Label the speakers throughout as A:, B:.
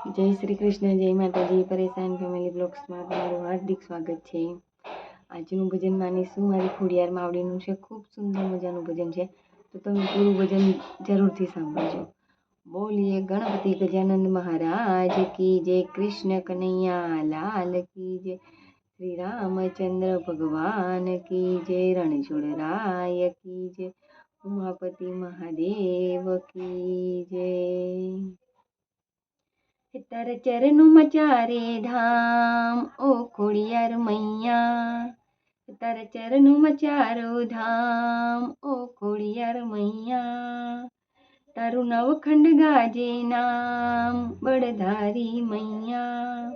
A: જય શ્રી કૃષ્ણ, જય માતાજી. પરેશાન ફેમિલી બ્લોગ્સમાં તમારું હાર્દિક સ્વાગત છે. આજનું ભજન માનીશું મારી ખોડિયાર માવડીનું છે. ખૂબ સુંદર મજાનું ભજન છે, તો તમે પૂરું ભજન જરૂરથી સાંભળજો. બોલીએ ગણપતિ ગજાનંદ મહારાજ કી જય, કૃષ્ણ કનૈયા લાલ કી જય, શ્રી રામચંદ્ર ભગવાન કી જય, રણછોડરાય કી જય, ઉમાપતિ મહાદેવ કી જય. તારા ચરણોમાં ચારે ધામ ઓ ખોડિયાર મૈયા, તારા ચરણોમાં ચારો ધામ ઓ ખોડિયાર મૈયા, તારું નવખંડ ગાજે નામ બળધારી મૈયા,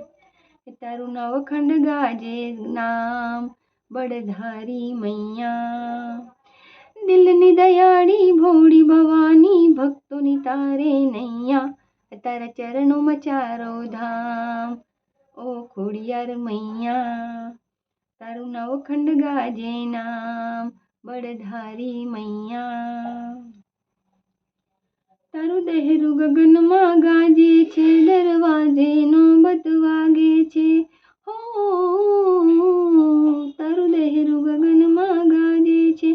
A: તારું નવખંડ ગાજે નામ બળધારી મૈયા, દિલની દયાળી ભોળી ભવાની ભક્તોની તારે નૈયા, તારા ચરણોમાં ચારો ધામ ઓ ખોડિયાર મૈયા, તારું નવખંડ ગાજે નામ બળધારી મૈયા, તારું દહેરું ગગનમાં ગાજે છે, દરવાજે નોબત વાગે છે. હો તારું દહેરું ગગનમાં ગાજે છે,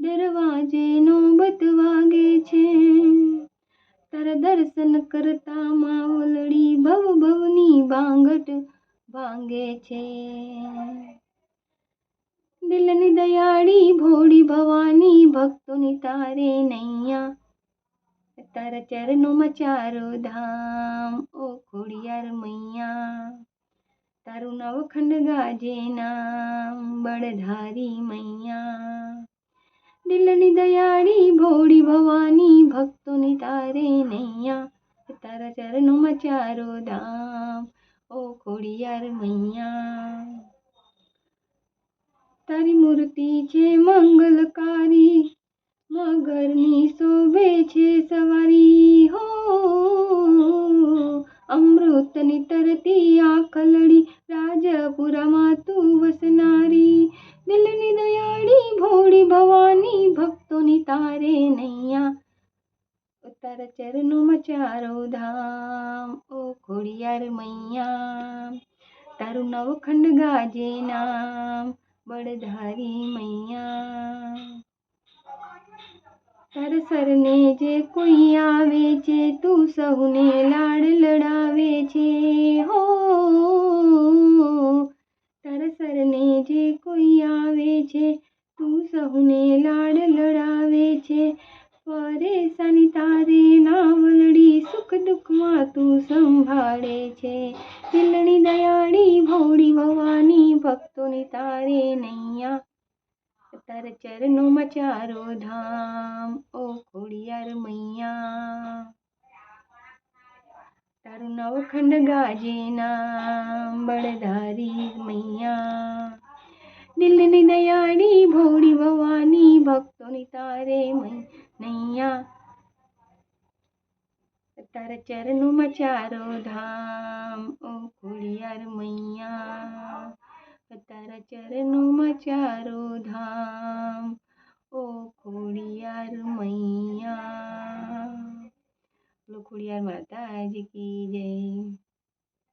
A: દરવાજે નોબત વાગે છે, તારા દર્શન કરતા માવલડી ભવ ભવની બાંગટ ભાંગે છે. દિલની દયાળી ભોળી ભવાની ભક્તોની તારે નૈયા, તારા ચરણોમાં ચારો ધામ ઓ ખોડિયાર મૈયા, તારું નવખંડ ગાજે નામ બળધારી મૈયા, દિલની દયાળી ભોળી ભવાની ભક્તોની તારે નૈયા, તારા ચરણોમાં ચારો ધામ ઓ ખોડિયાર મૈયા, તારી મૂર્તિ છે મંગલકારી, મગરની શોભે છે સવારી. હો અમૃતની તરતી આખલડી, રાજપુરામાં તું વસનારી, દિલની દયાળી ભોળી ભવાની ભક્તોની તારે નૈયા, તારા ચરણોમાં ચારો ધામ ઓ ખોડિયાર મૈયા, તારું નવખંડ ગાજે નામ બળધારી મૈયા, તારા શરણે જે કોઈ આવે છે, તું સહુને લાડ લડાવે છે. હો તારા શરણે જે કોઈ આવે છે, તું સહુને લાડ લડાવે છે, પરેશાની તારે નાવલડી સુખ દુઃખમાં તું સંભાળે છે, દિલની દયાળી ભોળી ભવાની ભક્તોની તારે નૈયા, તારા ચરણોમાં ચારો ધામ ઓ ખોડિયાર મૈયા, તારું નવખંડ ગાજે નામ બળધારી મૈયા, દિલની દયાળી ભોળી ભવાની ભક્તોની તારે નૈયા, તારા ચરણોમાં ચારો ધામ ઓ ખોડિયાર મૈયા, તારા ચરણોમાં ચારો ધામ ઓ ખોડિયાર મૈયા. બોલો ખોડિયાર માતાજી કી જય.